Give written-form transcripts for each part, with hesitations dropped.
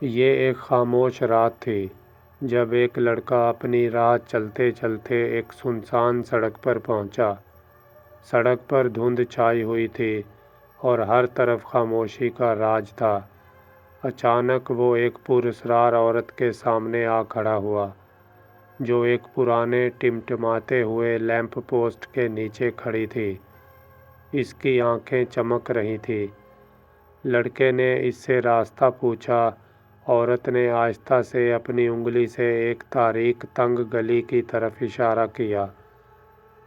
یہ ایک خاموش رات تھی جب ایک لڑکا اپنی راہ چلتے چلتے ایک سنسان سڑک پر پہنچا۔ سڑک پر دھند چھائی ہوئی تھی اور ہر طرف خاموشی کا راج تھا۔ اچانک وہ ایک پراسرار عورت کے سامنے آ کھڑا ہوا، جو ایک پرانے ٹمٹماتے ہوئے لیمپ پوسٹ کے نیچے کھڑی تھی۔ اس کی آنکھیں چمک رہی تھیں۔ لڑکے نے اس سے راستہ پوچھا۔ عورت نے آہستہ سے اپنی انگلی سے ایک تاریک تنگ گلی کی طرف اشارہ کیا۔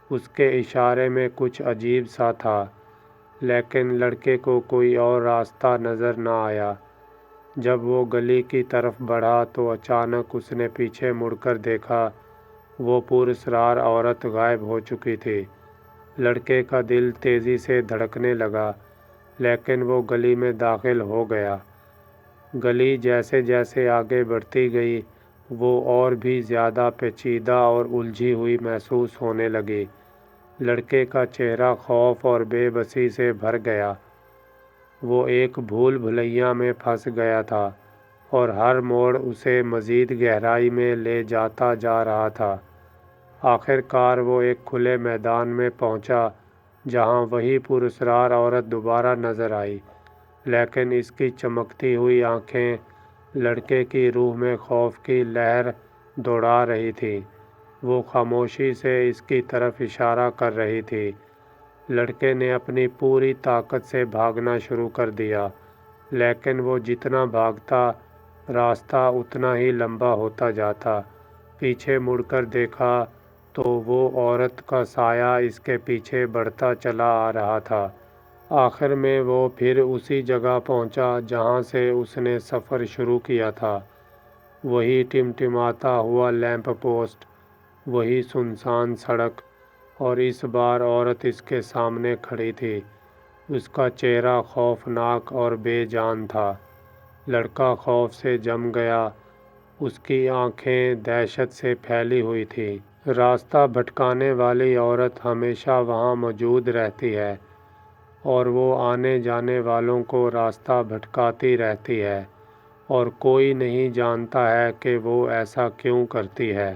اس کے اشارے میں کچھ عجیب سا تھا، لیکن لڑکے کو کوئی اور راستہ نظر نہ آیا۔ جب وہ گلی کی طرف بڑھا تو اچانک اس نے پیچھے مڑ کر دیکھا، وہ پراسرار عورت غائب ہو چکی تھی۔ لڑکے کا دل تیزی سے دھڑکنے لگا، لیکن وہ گلی میں داخل ہو گیا۔ گلی جیسے جیسے آگے بڑھتی گئی، وہ اور بھی زیادہ پیچیدہ اور الجھی ہوئی محسوس ہونے لگی۔ لڑکے کا چہرہ خوف اور بے بسی سے بھر گیا۔ وہ ایک بھول بھلیاں میں پھنس گیا تھا اور ہر موڑ اسے مزید گہرائی میں لے جاتا جا رہا تھا۔ آخر کار وہ ایک کھلے میدان میں پہنچا جہاں وہی پراسرار عورت دوبارہ نظر آئی، لیکن اس کی چمکتی ہوئی آنکھیں لڑکے کی روح میں خوف کی لہر دوڑا رہی تھیں۔ وہ خاموشی سے اس کی طرف اشارہ کر رہی تھی۔ لڑکے نے اپنی پوری طاقت سے بھاگنا شروع کر دیا، لیکن وہ جتنا بھاگتا، راستہ اتنا ہی لمبا ہوتا جاتا۔ پیچھے مڑ کر دیکھا تو وہ عورت کا سایہ اس کے پیچھے بڑھتا چلا آ رہا تھا۔ آخر میں وہ پھر اسی جگہ پہنچا جہاں سے اس نے سفر شروع کیا تھا۔ وہی ٹمٹماتا ہوا لیمپ پوسٹ، وہی سنسان سڑک، اور اس بار عورت اس کے سامنے کھڑی تھی۔ اس کا چہرہ خوفناک اور بے جان تھا۔ لڑکا خوف سے جم گیا، اس کی آنکھیں دہشت سے پھیلی ہوئی تھیں۔ راستہ بھٹکانے والی عورت ہمیشہ وہاں موجود رہتی ہے، اور وہ آنے جانے والوں کو راستہ بھٹکاتی رہتی ہے، اور کوئی نہیں جانتا ہے کہ وہ ایسا کیوں کرتی ہے۔